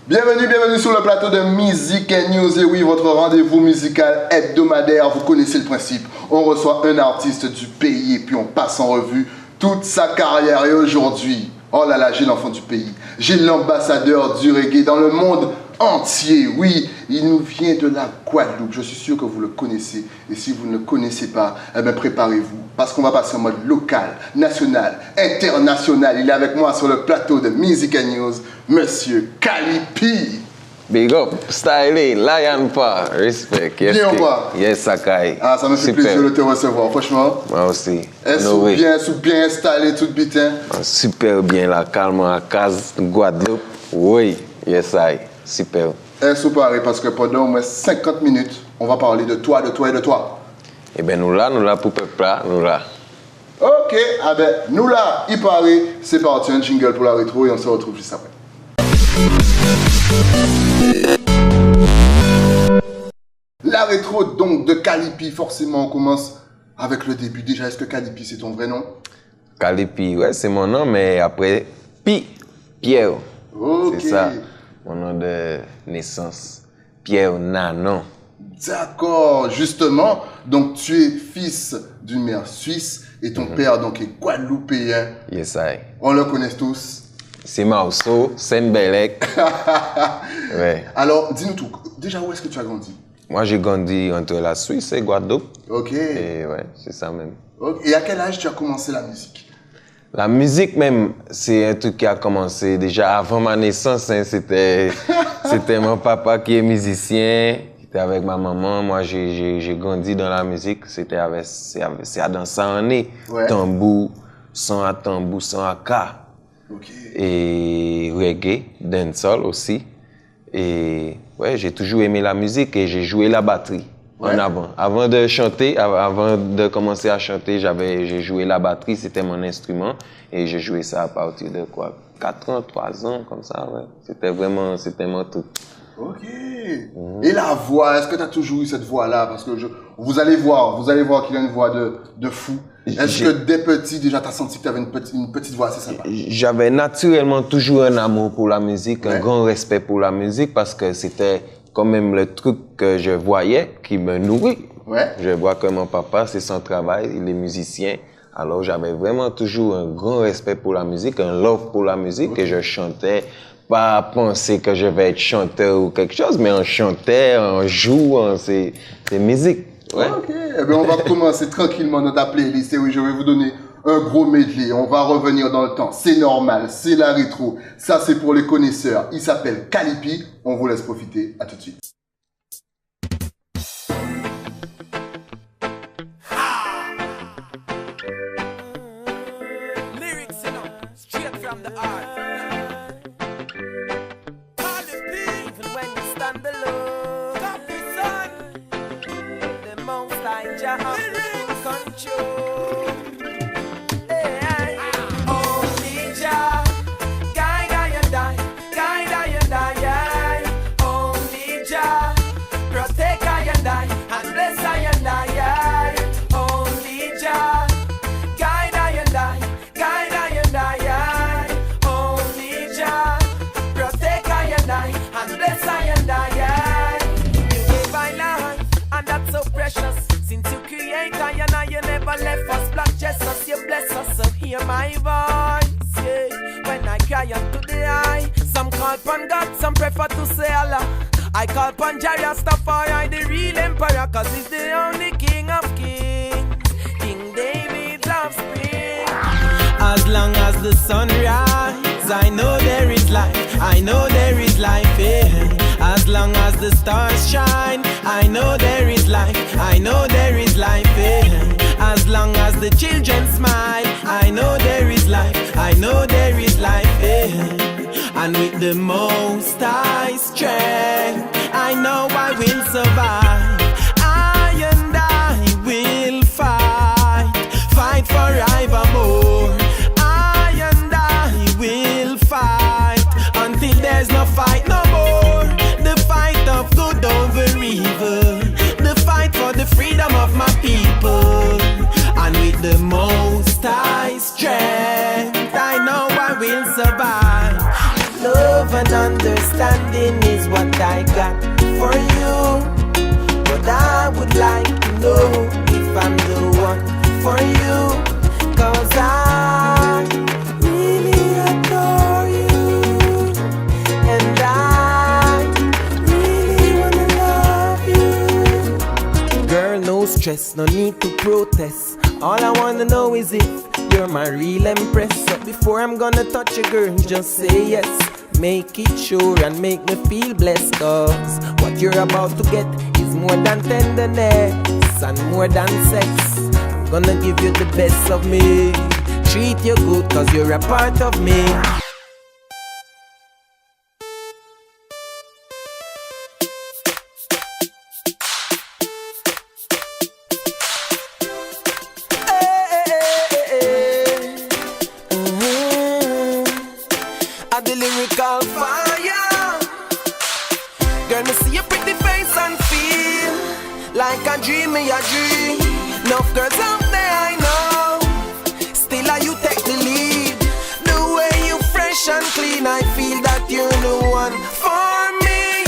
Bienvenue sur le plateau de Music & News. Et oui, votre rendez-vous musical hebdomadaire. Vous connaissez le principe. On reçoit un artiste du pays et puis on passe en revue toute sa carrière. Et aujourd'hui, oh là là, j'ai l'enfant du pays. J'ai l'ambassadeur du reggae dans le monde entier. Oui, il nous vient de la Guadeloupe. Je suis sûr que vous le connaissez. Et si vous ne le connaissez pas, eh bien préparez-vous. Parce qu'on va passer en mode local, national, international. Il est avec moi sur le plateau de Music & News, Monsieur Calipi. Big up, stylé, Lion Pa, respect. Yes, bien ou pas? Yes, Sakai. Ah, ça me fait plaisir de te recevoir, franchement. Moi aussi. Est-ce bien installé, tout bitin? Super bien, la calme, la case Guadeloupe. Oui, yes, I. Super. Est-ce pareil, parce que pendant au moins 50 minutes, on va parler de toi et de toi. Eh bien, nous là pour peuple là, nous là. Ok, ah ben, nous là, il paraît, c'est parti, un jingle pour la rétro et on se retrouve juste après. La rétro donc de Calipi, forcément on commence avec le début. Déjà, est-ce que Calipi c'est ton vrai nom? Calipi, ouais, c'est mon nom, mais après, Pierre. Ok. C'est ça, mon nom de naissance. Pierre Nanon. D'accord, justement, donc tu es fils d'une mère suisse et ton père donc est guadeloupéen. Yes, I. On le connaît tous. C'est Mausso, Saint-Belec. Ouais. Alors, dis-nous tout. Déjà, où est-ce que tu as grandi? Moi, j'ai grandi entre la Suisse et Guadeloupe. Ok. Et ouais, c'est ça même. Okay. Et à quel âge tu as commencé la musique? La musique même, c'est un truc qui a commencé déjà avant ma naissance. Hein, c'était mon papa qui est musicien. J'étais avec ma maman. Moi, j'ai grandi dans la musique. C'est dans ça en est. Ouais. Tambour, son à tambour, son à ka. Ok. Et reggae, dancehall aussi. Et ouais, j'ai toujours aimé la musique et j'ai joué la batterie en avant. Avant de chanter, avant de commencer à chanter, j'ai joué la batterie, c'était mon instrument. Et j'ai joué ça à partir de quoi? 4 ans, 3 ans, comme ça, ouais. C'était mon truc. Ok. Et la voix, est-ce que tu as toujours eu cette voix-là? Parce que vous allez voir qu'il a une voix de fou. Est-ce que dès petit, déjà, tu as senti que tu avais une petite voix assez sympa? J'avais naturellement toujours un amour pour la musique, un grand respect pour la musique, parce que c'était quand même le truc que je voyais qui me nourrit. Ouais. Je vois que mon papa, c'est son travail, il est musicien. Alors j'avais vraiment toujours un grand respect pour la musique, un love pour la musique, et je chantais. Pas penser que je vais être chanteur ou quelque chose, mais on chantait, on joue, c'est musique. Ouais. Ok, eh bien, on va commencer tranquillement notre playlist. Et oui, je vais vous donner un gros medley. On va revenir dans le temps. C'est normal, c'est la rétro. Ça, c'est pour les connaisseurs. Il s'appelle Calipi. On vous laisse profiter. À tout de suite. Hear my voice, yeah. When I cry unto the eye, some call upon God, some prefer to say Allah. I call upon Jah Rastafari, the real emperor, cause he's the only king of kings. King David loves spring. As long as the sun rises, I know there is life, I know there is life, yeah. As long as the stars shine, I know there is life, I know there is life, yeah. As long as the children smile, I know there is life, I know there is life, yeah. And with the most high strength, I know I will survive. I and I will fight forevermore. I and I will fight until there's no fight no more. The fight of good over evil, the fight for the freedom of my people. And with the most high strength, I know I will survive. Love and understanding understanding is what I got for you. But I would like to know if I'm the one for you. Cause I really adore you. And I really wanna love you. Girl, no stress, no need to protest. All I wanna know is if you're my real empress. So before I'm gonna touch a girl, just say yes. Make it sure and make me feel blessed. Cause what you're about to get is more than tenderness and more than sex. I'm gonna give you the best of me. Treat you good cause you're a part of me. The lyrical fire. Girl, me see your pretty face and feel like a dream, me a dream. Enough girls out there I know, still are you take the lead. The way you fresh and clean, I feel that you're the one for me.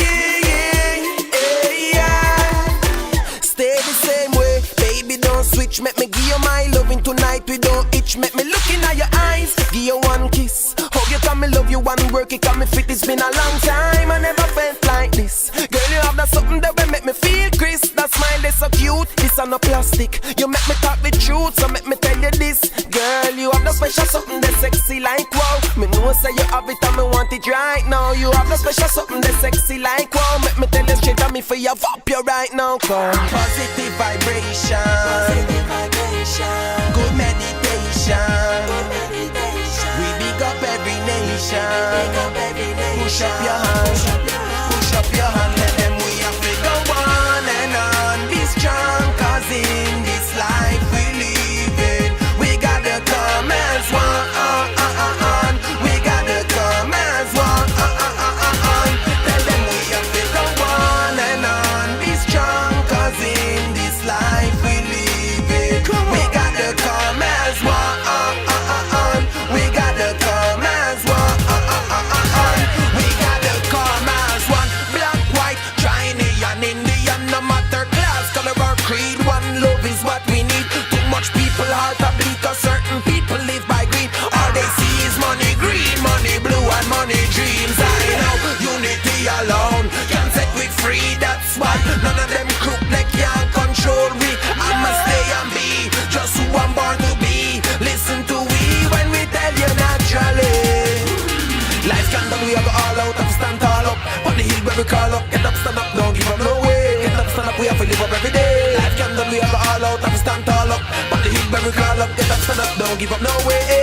Stay the same way, baby, don't switch. Make me give you my loving tonight, we don't itch. Make me look in your eyes, give you one kiss. You can me love you one work, it can me fit. It's been a long time, I never felt like this. Girl, you have that something that will make me feel crisp. That smile is so cute, this are no plastic. You make me talk the truth, so make me tell you this. Girl, you have that special something that's sexy like wow. Me know say you have it and me want it right now. You have that special something that's sexy like wow. Make me tell you straight on me for you up you right now. Come positive vibration, positive vibration. Good meditation, good meditation. We big up every nation. Push up your hands, push up your hand. Tell them we have to go on and on. Be strong, cause in this life we live in, we gotta come as one. We gotta come as one. Tell them we have to go on and on. Be strong, cause in this life we live in, we gotta come as one. We gotta come as one. We gotta come as one. Black, white, Chinese, Indian, no matter class, color or creed. One love is what we need. Too much people heart are bleed, cause certain people live by greed. All they see is money green, money blue, and money dreams. I know unity alone can set we free. That's why none of them crook they can't control we. I'ma stay and be just who I'm born to be. Listen to we when we tell you naturally. Life scandal, we have all out of stand tall up. On the hill where we call up, get up, stand up, don't give up no way. Get up, stand up, we have to live up every day. Life scandal, we have all out of stand tall up. On the hill where we call up, get up, stand up, don't give up no way.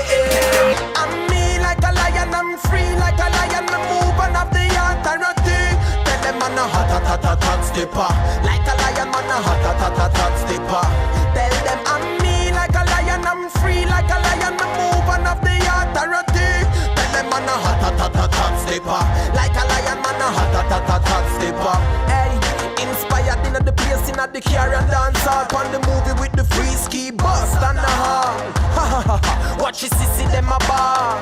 I'm me like a lion, I'm free like a lion. I'm moving off the authority. Tell them I'm a hot stepper. Like a lion, man a hot stepper. Tell them I'm me like a lion, I'm free like a lion. I'm moving off the authority. Man a hot stepper. Like a lion, man a hot stepper. Hey, inspired in the place in the car and dance hall. On the movie with the free ski bust and the hall. Watch you see them a ball.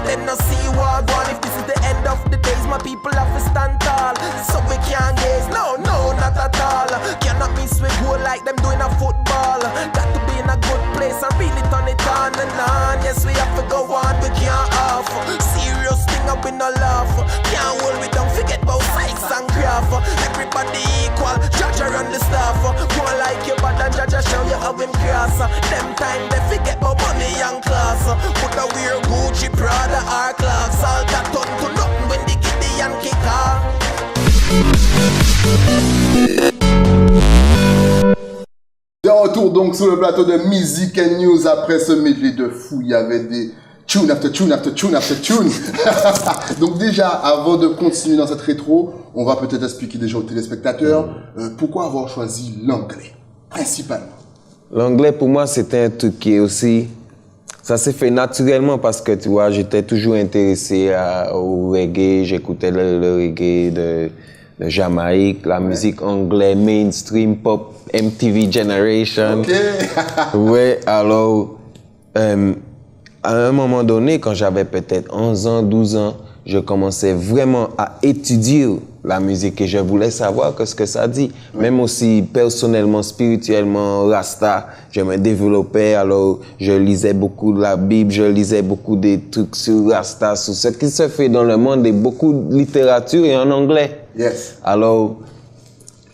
Them no see what one. If this is the end of the days, my people have to stand tall. So we can't gaze, no, not at all. Cannot miss we go like them doing a football. Got to be in a good place and really turn it on and on. Yes, we have to go on, we can't off. Serious thing up in no laugh. Can't hold we don't forget about Sykes and Craft. Everybody equal, Jaja run the staff. Go like you but and Jaja show you how him cross. Them time they forget about money and class. Put a wear Gucci, Prada or Clarks. All that turn to nothing when the Gideon kick off. De retour donc sur le plateau de Music and News après ce medley de fou. Il y avait des tune after tune after tune after tune. Donc déjà, avant de continuer dans cette rétro, on va peut-être expliquer déjà aux téléspectateurs pourquoi avoir choisi l'anglais, principalement. L'anglais, pour moi, c'était un truc qui est aussi... Ça s'est fait naturellement parce que, tu vois, j'étais toujours intéressé au reggae. J'écoutais le reggae de Jamaïque, la musique anglaise, mainstream, pop, MTV Generation. Ok. Ouais, alors, à un moment donné, quand j'avais peut-être 11 ans, 12 ans, je commençais vraiment à étudier la musique et je voulais savoir ce que ça dit. Même aussi personnellement, spirituellement, Rasta, je me développais. Alors, je lisais beaucoup de la Bible, je lisais beaucoup des trucs sur Rasta, sur ce qui se fait dans le monde et beaucoup de littérature et en anglais. Yes. Alors,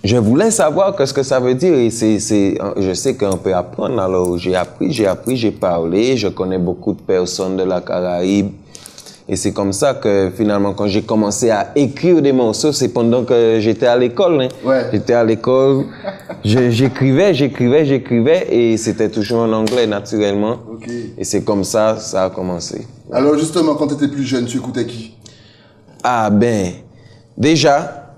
je voulais savoir ce que ça veut dire et je sais qu'on peut apprendre. Alors, j'ai appris, j'ai parlé, je connais beaucoup de personnes de la Caraïbe. Et c'est comme ça que finalement, quand j'ai commencé à écrire des morceaux, c'est pendant que j'étais à l'école. Hein. Ouais. J'étais à l'école, j'écrivais et c'était toujours en anglais naturellement. Okay. Et c'est comme ça a commencé. Alors justement, quand tu étais plus jeune, tu écoutais qui? Ah ben, déjà,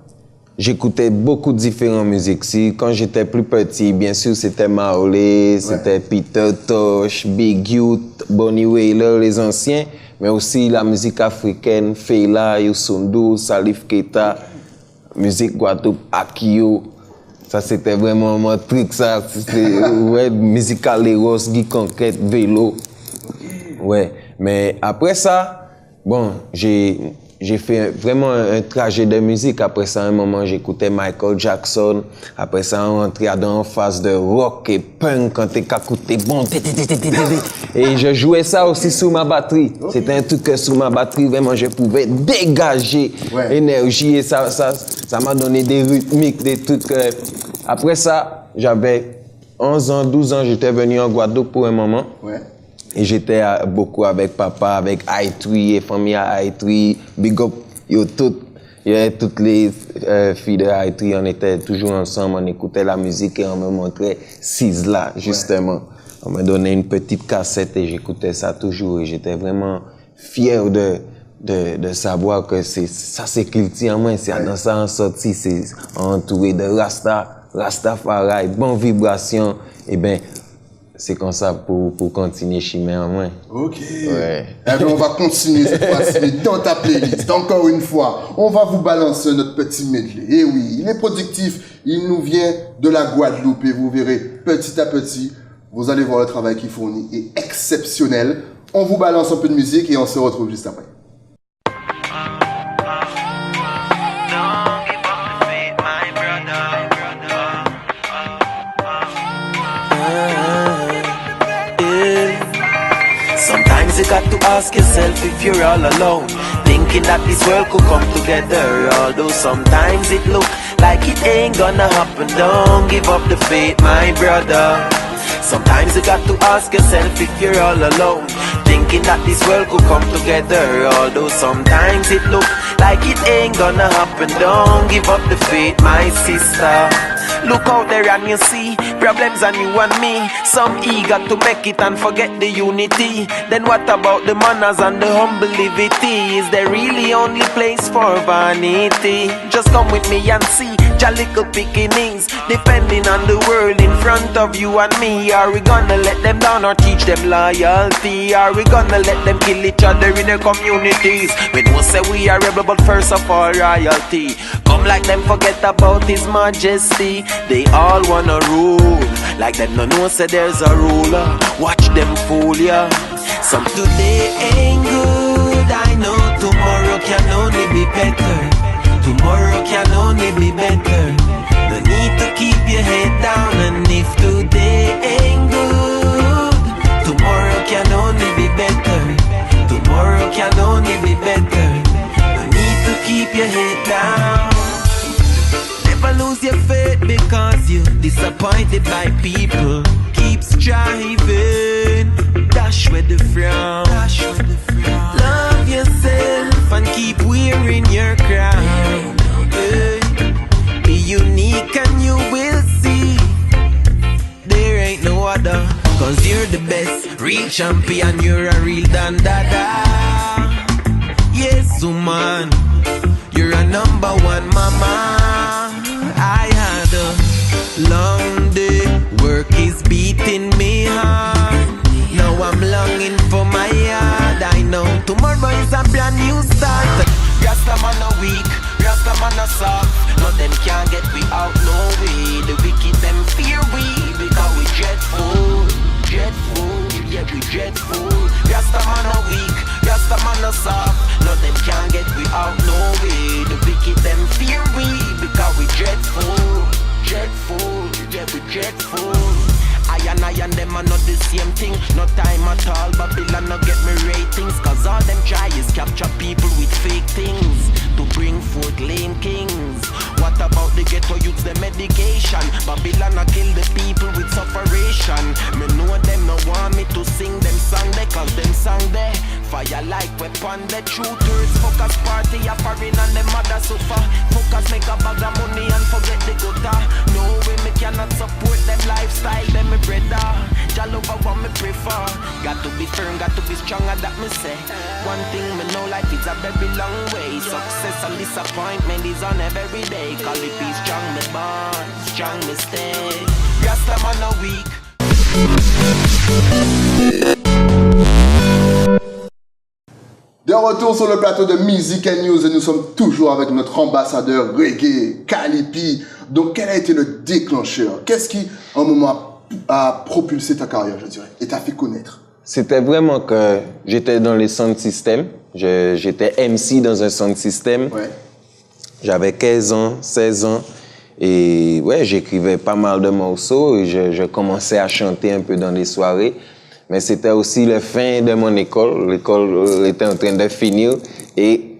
j'écoutais beaucoup de différentes musiques. Quand j'étais plus petit, bien sûr, c'était Marley, c'était Peter Tosh, Big Youth, Bonnie Wailer, les anciens. Mais aussi la musique africaine, Fela, Youssou N'Dour, Salif Keita, musique Guadeloupe, Akio. Ça, c'était vraiment mon truc, ça. Ouais, musique Aleros, Guy Conquête, Vélo. Ouais. Mais après ça, bon, j'ai fait vraiment un trajet de musique. Après ça, à un moment, j'écoutais Michael Jackson. Après ça, on rentrait dans une phase de rock et punk quand t'es écouté bon. Et je jouais ça aussi sur ma batterie. C'était un truc que sur ma batterie, vraiment, je pouvais dégager énergie et ça m'a donné des rythmiques, des trucs. Après ça, j'avais 11 ans, 12 ans, j'étais venu en Guadeloupe pour un moment. Ouais. Et j'étais beaucoup avec papa, avec I3 et famille à I3, big up, toutes les filles de I3, on était toujours ensemble, on écoutait la musique et on me montrait Sizzla, justement. Ouais. On me donnait une petite cassette et j'écoutais ça toujours et j'étais vraiment fier de savoir que ça c'est culture en moi, c'est dans ça en sortie, c'est entouré de Rastafari, bonne vibration, et ben c'est comme ça pour continuer Chimé en moins. Ok. Ouais. Eh bien, on va continuer cette fois-ci dans ta playlist. Encore une fois, on va vous balancer notre petit medley. Et oui, il est productif, il nous vient de la Guadeloupe et vous verrez petit à petit, vous allez voir le travail qu'il fournit est exceptionnel. On vous balance un peu de musique et on se retrouve juste après. You got to ask yourself if you're all alone, thinking that this world could come together. Although sometimes it look like it ain't gonna happen. Don't give up the faith, my brother. Sometimes you got to ask yourself if you're all alone, thinking that this world could come together. Although sometimes it look like it ain't gonna happen. Don't give up the faith, my sister. Look out there and you see problems on you and me. Some eager to make it and forget the unity. Then what about the manners and the humility? Is there really only place for vanity? Just come with me and see your little beginnings, depending on the world in front of you and me. Are we gonna let them down or teach them loyalty? Are we gonna let them kill each other in their communities? We don't say we are rebel, but first of all royalty. Come like them forget about his majesty. They all wanna rule, like them no know say there's a ruler. Watch them fool ya. Some today ain't good, I know tomorrow can only be better. Tomorrow can only be better. No need to keep your head down, and if today ain't good, tomorrow can only be better. Tomorrow can only be better. No need to keep your head down. Never lose your faith because you're disappointed by people. Keep striving, dash with the frown. Love yourself and keep wearing your crown. Be unique and you will see there ain't no other. Cause you're the best, real champion, you're a real dandada. Yes, woman, you're a number one mama. I had a long day, work is beating me hard. Now I'm longing for my yard. I know tomorrow is a brand new start. Rasta man a weak, Rasta man a soft. No them can't get we out, no way. The wicked them fear we, because we dreadful. dreadful, yeah we dreadful. Rasta man a weak, Rasta man a soft. No them can't get we out no way. The wicked them fear we because we dreadful, dreadful, yeah we dreadful. I and them are not the same thing. No time at all, Babylon no get me ratings. Cause all them try is capture people with fake things to bring forth lame kings. What about the ghetto youths, the medication? Babylon a kill the people with sufferation. Me know them no want me to sing them song there. Cause them song there fire like weapon. The truthers focus party a foreign and them mother suffer. Focus make a bag of money and forget the gutter. No way me cannot support them lifestyle. Them me brother, Jah love what me prefer. Got to be firm, got to be stronger, that me say. One thing me know, life is a very long way. Success and disappointment is on every day. Call it be strong me born, strong me stay. Rasta man a weak. De retour sur le plateau de Music and News et nous sommes toujours avec notre ambassadeur reggae, Kalipi. Donc quel a été le déclencheur? Qu'est-ce qui, à un moment, a propulsé ta carrière, je dirais, et t'a fait connaître? C'était vraiment que j'étais dans les sound systems. J'étais MC dans un sound system. Ouais. J'avais 15 ans, 16 ans. Et ouais, j'écrivais pas mal de morceaux et je commençais à chanter un peu dans les soirées. Mais c'était aussi la fin de mon école. L'école était en train de finir et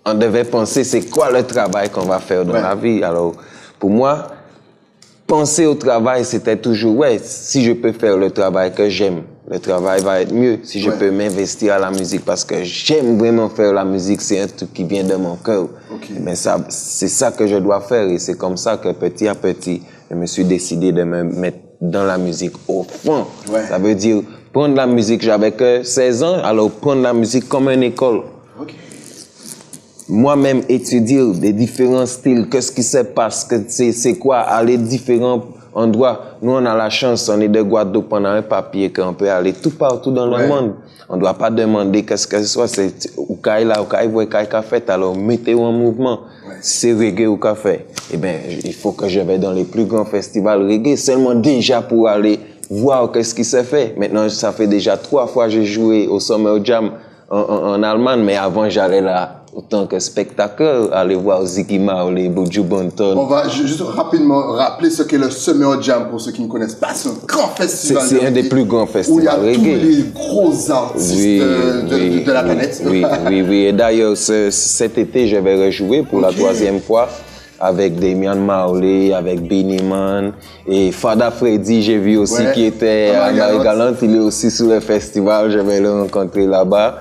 on devait penser c'est quoi le travail qu'on va faire dans la vie. Alors, pour moi, penser au travail, c'était toujours, ouais, si je peux faire le travail que j'aime, le travail va être mieux. Si je peux m'investir à la musique parce que j'aime vraiment faire la musique, c'est un truc qui vient de mon cœur. Mais c'est ça que je dois faire et c'est comme ça que petit à petit, je me suis décidé de me mettre dans la musique au fond. Ça veut dire prendre la musique, j'avais que 16 ans, alors prendre la musique comme une école. Moi-même étudier des différents styles, qu'est-ce qui se passe, c'est quoi, aller différents endroits. Nous, on a la chance, on est de Guadeloupe, on a un papier qu'on peut aller tout partout dans le monde. On ne doit pas demander qu'est-ce que ce soit, c'est ou qu'il là, ou qu'il voit qu'il a fait, alors mettez-vous en mouvement. C'est reggae ou café. Eh bien, il faut que je vais dans les plus grands festivals reggae, seulement déjà pour aller voir qu'est-ce qui se fait. Maintenant, ça fait déjà 3 fois que j'ai joué au Summer Jam en Allemagne, mais avant, j'allais là autant que spectateur, aller voir Ziggy Marley, Buju Banton. On va juste rapidement rappeler ce qu'est le Summer Jam pour ceux qui ne connaissent pas. C'est un grand festival. C'est un des plus grands festivals où il y a tous les gros artistes de la planète. Oui. Et d'ailleurs, cet été, je vais rejouer pour la 3e fois avec Damian Marley, avec Beenie Man et Fada Freddy, j'ai vu aussi qui était à Marie-Galante. Il est aussi sur le festival, je vais le rencontrer là-bas.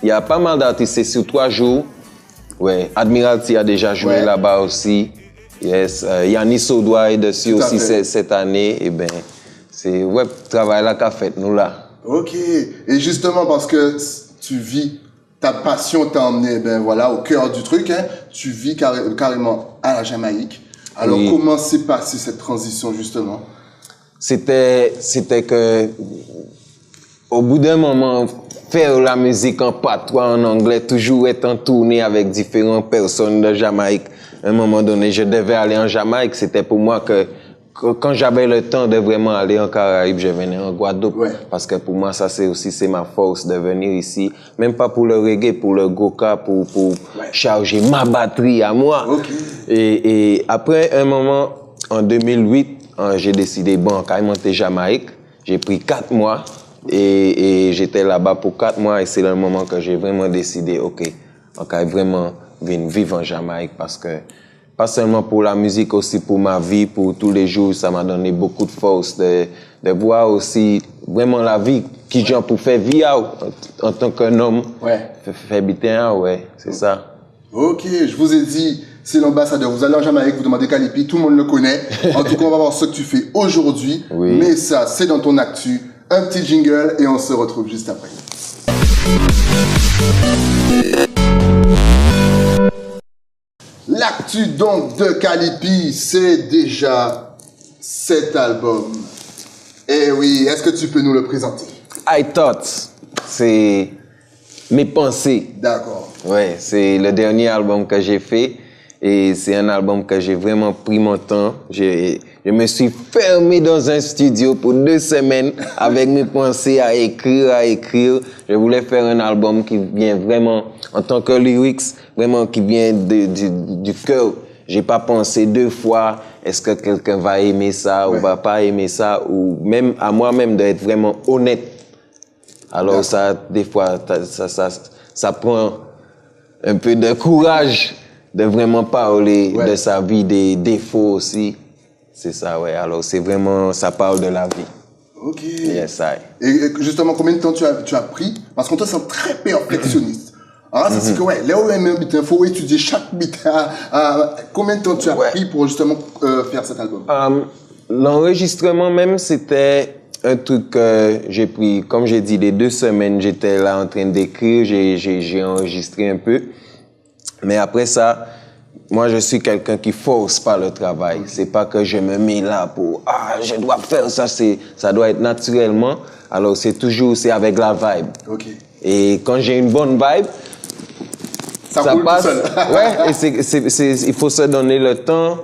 Il y a pas mal d'artistes, c'est sur 3 jours. Ouais, Admiralty a déjà joué là-bas aussi. Yes, Yannis Odoa est dessus aussi cette année. Et ben, c'est travail là qu'a fait nous là. Ok. Et justement parce que tu vis, ta passion t'a emmené, au cœur du truc. Hein, tu vis carrément à la Jamaïque. Alors comment s'est passée cette transition justement? C'était que au bout d'un moment, faire la musique en patois, en anglais, toujours être en tournée avec différentes personnes de Jamaïque. À un moment donné, je devais aller en Jamaïque. C'était pour moi que quand j'avais le temps de vraiment aller en Caraïbes, je venais en Guadeloupe. Parce que pour moi, ça c'est ma force de venir ici. Même pas pour le reggae, pour le goka, pour charger ma batterie à moi. Et après un moment, en 2008, j'ai décidé, qu'à monter Jamaïque. J'ai pris 4 mois. Et j'étais là-bas pour 4 mois et c'est le moment que j'ai vraiment décidé, ok, on va vraiment venir vivre en Jamaïque parce que, pas seulement pour la musique, aussi pour ma vie, pour tous les jours, ça m'a donné beaucoup de force de voir aussi vraiment la vie qui j'en pour faire vivre en tant qu'un homme. Faire habiter c'est ça. Ok, je vous ai dit, c'est l'ambassadeur. Vous allez en Jamaïque, vous demandez Kalipi, tout le monde le connaît. En tout cas, on va voir ce que tu fais aujourd'hui. Mais ça, c'est dans ton actu. Un petit jingle et on se retrouve juste après. L'actu donc de Kalipi, c'est déjà cet album. Eh oui, est-ce que tu peux nous le présenter? I Thought, c'est mes pensées. D'accord. Ouais, c'est le dernier album que j'ai fait. Et c'est un album que j'ai vraiment pris mon temps. Je me suis fermé dans un studio pour 2 semaines avec mes pensées à écrire. Je voulais faire un album qui vient vraiment, en tant que lyrics, vraiment qui vient du cœur. J'ai pas pensé 2 fois, est-ce que quelqu'un va aimer ça ou va pas aimer ça, ou même à moi-même d'être vraiment honnête. Alors ça, des fois, ça prend un peu de courage de vraiment parler de sa vie, des défauts aussi. C'est ça, ouais. Alors c'est vraiment, ça parle de la vie. Ok. Yes, I. Et justement, combien de temps tu as pris? Parce qu'on te sent très perfectionniste. Alors là, c'est que, là où il faut étudier chaque beat. Combien de temps tu as pris pour justement faire cet album? L'enregistrement même, c'était un truc que j'ai pris, comme j'ai dit, les 2 semaines, j'étais là en train d'écrire, j'ai enregistré un peu. Mais après ça, moi, je suis quelqu'un qui force pas le travail. C'est pas que je me mets là pour, je dois faire ça, ça doit être naturellement. Alors, c'est avec la vibe. Ok. Et quand j'ai une bonne vibe, ça passe. Et il faut se donner le temps.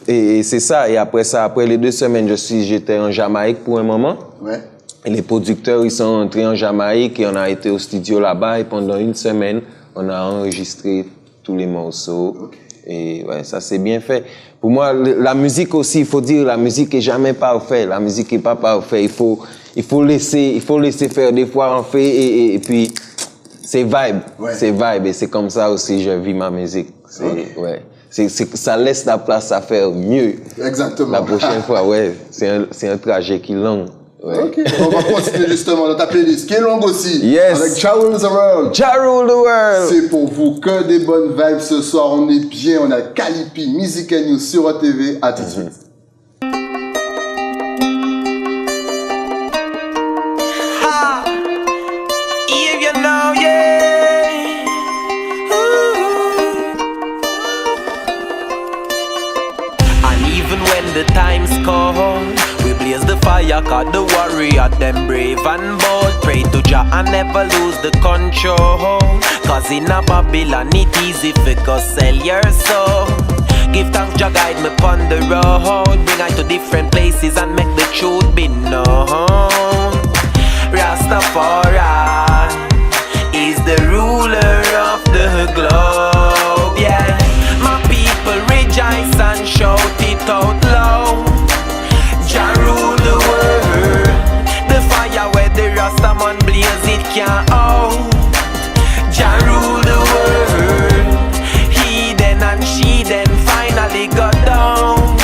Et c'est ça. Et après ça, après les 2 semaines, j'étais en Jamaïque pour un moment. Ouais. Et les producteurs, ils sont entrés en Jamaïque et on a été au studio là-bas. Et pendant 1 semaine, on a enregistré tous les morceaux. Okay. Et ouais, ça c'est bien fait. Pour moi, la musique aussi, il faut dire, la musique est jamais parfaite. La musique est pas parfaite. Il faut laisser faire. Des fois, on fait et puis c'est vibe. Ouais. C'est vibe. Et c'est comme ça aussi je vis ma musique. Ça laisse la place à faire mieux. Exactement. La prochaine fois, c'est un trajet qui est long. Ouais. Ok, on va continuer justement dans ta playlist, qui est longue aussi. Yes. Avec Ja Rule the World. Ja Rule the World. C'est pour vous que des bonnes vibes ce soir. On est bien, on a Calipi, Music & News sur OTV. À tout de suite. The times come, we blaze the fire, cause the warrior, them brave and bold. Pray to Jah and never lose the control. Cause in a Babylon it easy for go sell your soul. Give thanks, Jah guide me upon the road. Bring I to different places and make the truth be known. Rastafari is the ruler of the globe, yeah. My people rejoice and shout it out loud. Jah rule the world. The fire where the Rastaman blaze it can't out. Jah rule the world. Heathen and she then finally got down.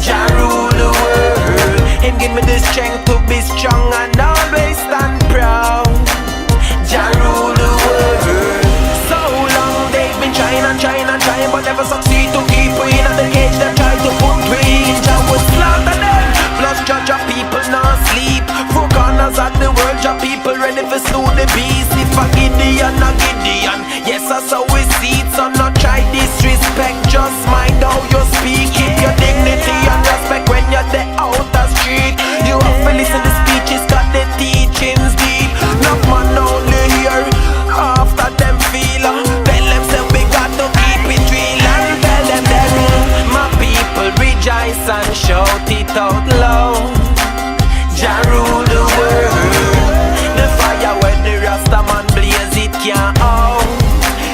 Jah rule the world. Him give me the strength to be strong and always stand proud. Jah rule the world. So long they've been trying and trying and trying, but never succeed to keep we in the cage. They try to put we in. Jah will slaughter them. Plus Jah people not sleep. 4 corners of the world, Jah people ready for slew the beast. If a Gideon, a Gideon, yes that's how we see it. So not try disrespect, just mind how you speak. Keep your dignity and respect when you're there out the street. You have to listen to speeches, got the teachings deep. Not man only here, after them feel. Tell them say we got to keep it real and tell them my people rejoice and shout it out loud. Jah rule the world. The fire when the Rastaman blaze it can't out.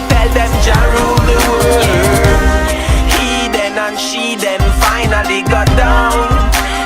Tell them Jah rule the world. Heathen and she then finally got down.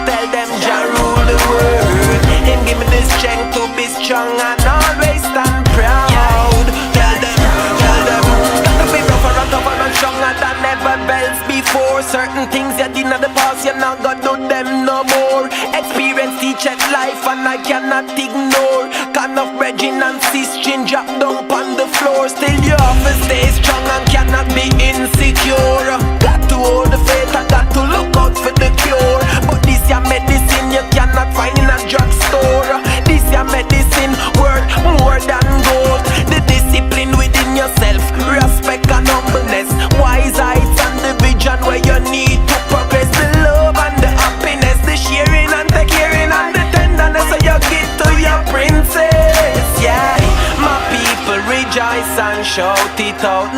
Tell them Jah rule the world. Him give me the strength to be strong and always stand proud. Tell them, gotta be rougher and tougher and stronger than ever bells before. Certain things you did in the past, you're not gonna do them no more. Experience teach at life and I cannot ignore. Can of bridging and sistering drop down on the floor. Still you have to stay strong and cannot be insecure. Got to hold the faith, I got to look out for the cure. But this your medicine you cannot find in a drugstore. This your medicine worth more than gold. The discipline within yourself, respect and humbleness, wise heights and the vision where you need to progress. The love and the happiness, the sharing and the caring and the tenderness, so you get to your princess. Yeah, my people rejoice and shout it out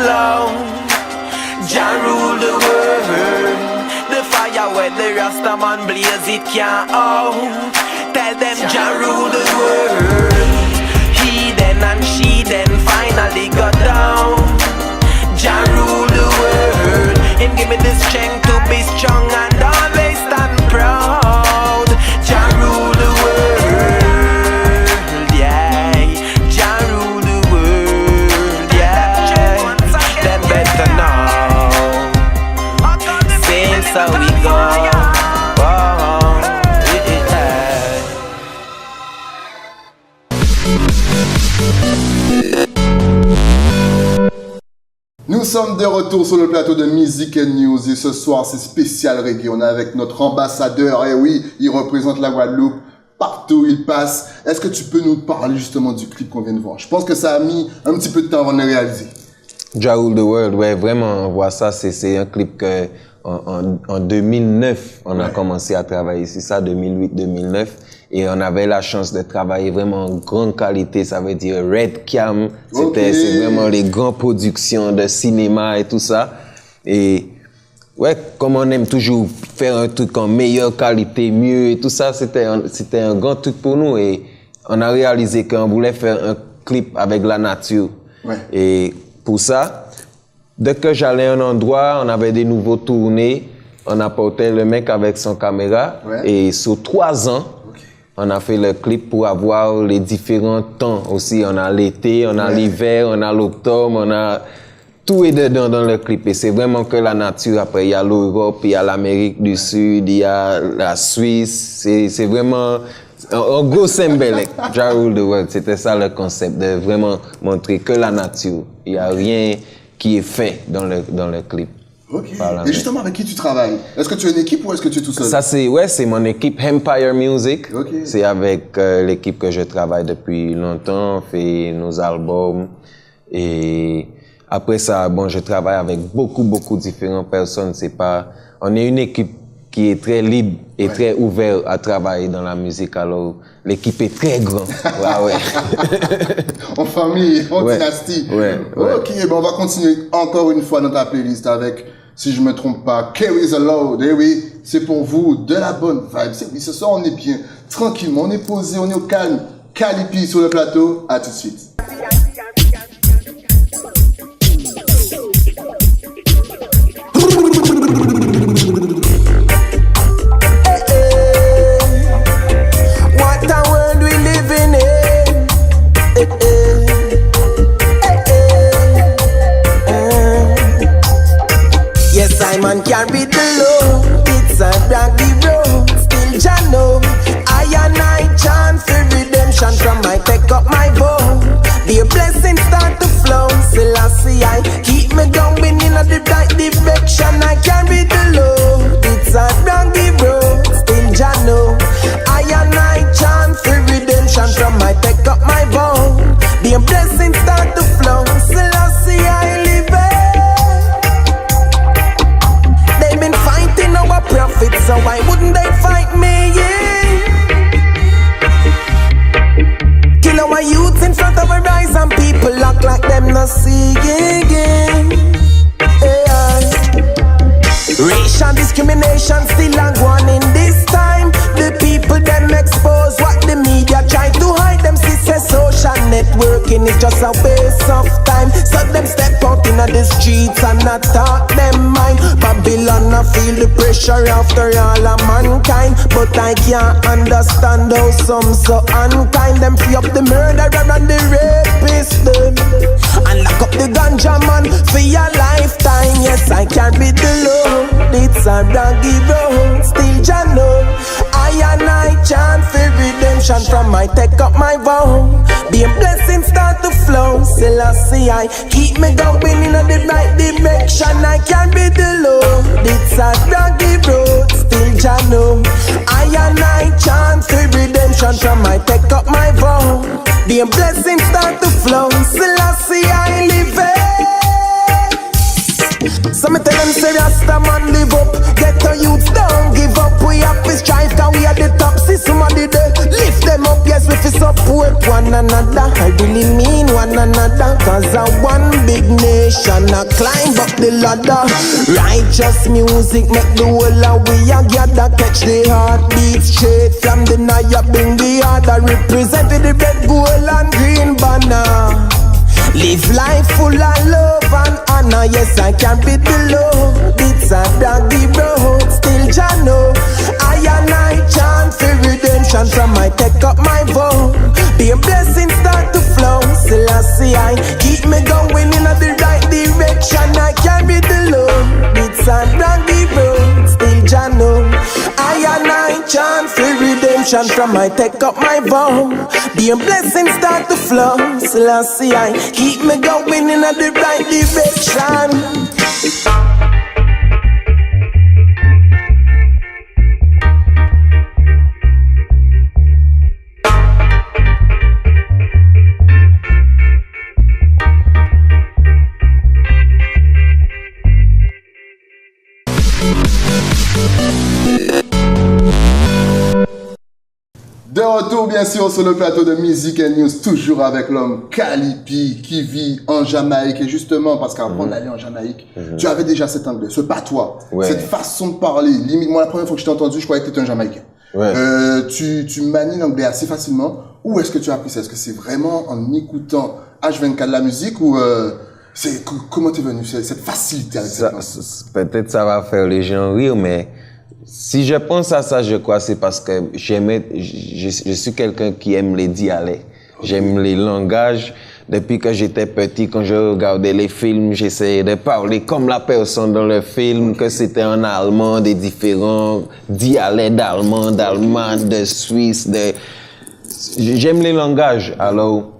Jah rule the world. The fire where the Rasta man blaze it can't out. Tell them Jah rule the world. He then and she then finally got down. Jah rule the world. And give me the strength to be strong and always stand proud. Jah rule the world, yeah. Jah rule the world, yeah. Them better know. Since how we go. Nous sommes de retour sur le plateau de Music and News et ce soir c'est spécial reggae. On est avec notre ambassadeur, et oui, il représente la Guadeloupe partout où il passe. Est-ce que tu peux nous parler justement du clip qu'on vient de voir? Je pense que ça a mis un petit peu de temps avant de le réaliser. Jah Rule the World, ouais, vraiment, on voit ça, c'est un clip que en 2009, on a commencé à travailler, c'est ça, 2008-2009. Et on avait la chance de travailler vraiment en grande qualité, ça veut dire Red Cam, c'est vraiment les grandes productions de cinéma et tout ça. Et ouais, comme on aime toujours faire un truc en meilleure qualité, mieux et tout ça, c'était un grand truc pour nous. Et on a réalisé qu'on voulait faire un clip avec la nature. Ouais. Et pour ça, dès que j'allais à un endroit, on avait des nouveaux tournées, on apportait le mec avec son caméra. Ouais. Et sur 3 ans, on a fait le clip pour avoir les différents temps aussi. On a l'été, on a l'hiver, on a l'octobre, on a tout est dedans dans le clip. Et c'est vraiment que la nature. Après, il y a l'Europe, il y a l'Amérique du Sud, il y a la Suisse. C'est vraiment un gros symbole. Jah Rule the World, c'était ça le concept, de vraiment montrer que la nature. Il n'y a rien qui est fait dans le clip. Ok. Et justement, avec qui tu travailles? Est-ce que tu as une équipe ou est-ce que tu es tout seul? Ça, c'est mon équipe Empire Music. Okay. C'est avec l'équipe que je travaille depuis longtemps. On fait nos albums. Et après ça, bon, je travaille avec beaucoup de différentes personnes. On est une équipe qui est très libre et très ouverte à travailler dans la musique. Alors, l'équipe est très grande. Ouais. En famille, en dynastie. Ouais. Ok, ben on va continuer encore une fois dans ta playlist avec, si je me trompe pas, Carry the Load. Eh oui, c'est pour vous de la bonne vibe. Ce soir, on est bien, tranquillement, on est posé, on est au calme. Calipi sur le plateau. À tout de suite. Man carry the load, it's a rocky road. Still Jah know, I and I chant for redemption from I take up my bow. The blessings start to flow, Selassie I keep me going in the right direction. I carry the load, it's a rocky road. Still Jah know, I and I chant for redemption from I take up my bow. The blessings start to flow, Selassie I live it. Profit, so why wouldn't they fight me? Yeah. Kill our youths in front of our eyes and people act like them not seeing. Racial discrimination still a going in this time. The people them expose what the media try to hide. Them say social networking is just a waste of time. So them step out in the streets and not talk them mind. Babylon I feel the pressure after all of mankind. But I can't understand how some so unkind. Them free up the murderer and the rapist them. And lock up the ganja man for your lifetime. Yes, I can't be the low. It's a rocky road, still Jah know. I and I chant for redemption from I take up my vow. The blessings start to flow, Selassie I keep me going in the right direction. I can't be the low. It's a rocky road, still Jah know. I and I chant for redemption from I take up my vow. The blessings start to flow, Selassie I live it. So me tell them say Rasta man live up. Get the youths don't give up. We have to strive cause we are the top. See somebody there, lift them up. Yes, we fi support one another. I really mean one another. Cause a one big nation a climb up the ladder. Righteous music make the whole of we a gather. Catch the heartbeat straight from the Naya. Bring the other. Represent the red, gold and green banner. Live life full of love and honor. Yes, I can be the low. It's a doggy road. Still Jano. I and I chant for redemption. From I take up my vote. Be a blessing start to flow. Still I see I keep me going in the right direction. I carry the load. It's a doggy road. Still Jano. I and I chant for redemption. From I take up my vote. Be a blessing start to flow. Still I see I keep me going in the right direction. De retour bien sûr sur le plateau de Music and News, toujours avec l'homme Calipi qui vit en Jamaïque. Et justement, parce qu'avant d'aller en Jamaïque, tu avais déjà cet anglais, ce patois, cette façon de parler. Limite, moi la première fois que je t'ai entendu, je croyais que tu étais un Jamaïcain. Tu manies l'anglais assez facilement. Où est-ce que tu as appris ça? Est-ce que c'est vraiment en écoutant H24 de la musique ou comment t'es venu cette facilité avec cette langue? Peut-être ça va faire les gens rire, mais si je pense à ça, je crois c'est parce que je suis quelqu'un qui aime les dialectes. J'aime les langages. Depuis que j'étais petit, quand je regardais les films, j'essayais de parler comme la personne dans le film, que c'était en allemand, des différents dialectes d'allemand, de suisse, J'aime les langages. Alors,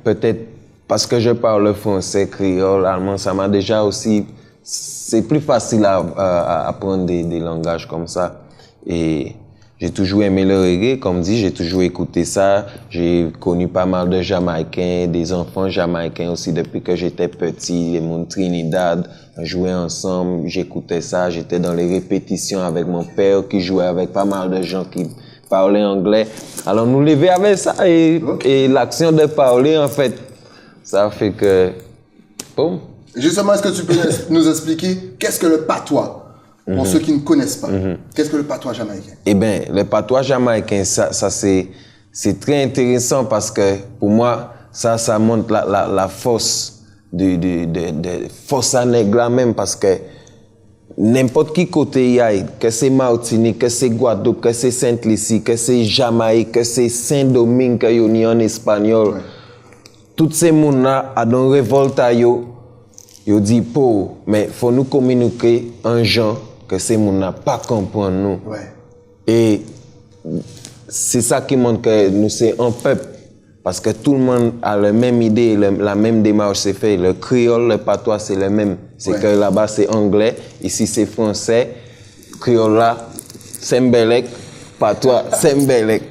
peut-être parce que je parle français, créole, allemand, ça m'a déjà aussi... C'est plus facile à apprendre des langages comme ça. Et j'ai toujours aimé le reggae, comme dit, j'ai toujours écouté ça. J'ai connu pas mal de Jamaïcains, des enfants jamaïcains aussi depuis que j'étais petit. Les mondes Trinidad, on jouait ensemble, j'écoutais ça. J'étais dans les répétitions avec mon père qui jouait avec pas mal de gens qui parlaient anglais. Alors nous lever avec ça et l'action de parler, en fait, ça fait que... Boum. Justement, est-ce que tu peux nous expliquer qu'est-ce que le patois, pour ceux qui ne connaissent pas, qu'est-ce que le patois jamaïcain? Eh bien, le patois jamaïcain, ça c'est très intéressant parce que pour moi, ça montre la force de force à nègre même parce que n'importe qui côté y aille, que c'est Martinique, que c'est Guadeloupe, que c'est Sainte-Lucie, que c'est Jamaïque, que c'est Saint-Domingue, que y en espagnol, tous ces gens-là, à dans révolte yo dit pour mais faut nous communiquer en gens que ces gens n'a pas comprendre nous. Et c'est ça qui montre que nous c'est un peuple parce que tout le monde a la même idée, la même démarche c'est fait. Le créole, le patois c'est le même. C'est que là-bas c'est anglais, ici c'est français. Créole là, Sembelek, patois Sembelek.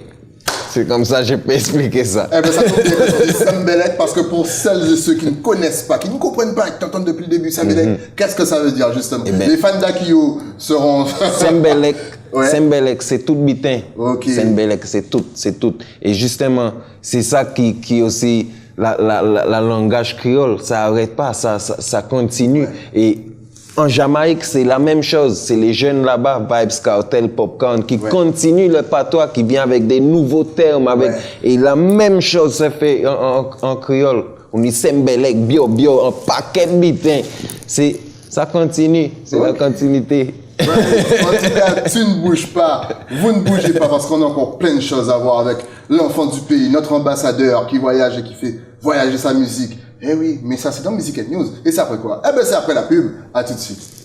C'est comme ça que je peux expliquer ça. Eh bien, ça tombe bien que tu dis Sembelek parce que pour celles et ceux qui ne connaissent pas, qui ne comprennent pas, qui t'entendent depuis le début, Sembelek, qu'est-ce que ça veut dire justement? Les fans d'Akio seront... Sembelek, Sembelek, c'est tout bitin. Sembelek, c'est tout. Et justement, c'est ça qui aussi, la langage créole, ça n'arrête pas, ça continue. Et en Jamaïque, c'est la même chose. C'est les jeunes là-bas, Vibes Cartel, Popcorn, qui continuent le patois, qui vient avec des nouveaux termes. Et la même chose se fait en créole. On dit Sembelek, bio, un paquet de bitins. Ça continue, c'est la continuité. En tout cas, tu ne bouges pas, vous ne bougez pas parce qu'on a encore plein de choses à voir avec l'enfant du pays, notre ambassadeur qui voyage et qui fait voyager sa musique. Eh oui, mais ça c'est dans Music and News. Et c'est après quoi? Eh ben c'est après la pub. À tout de suite.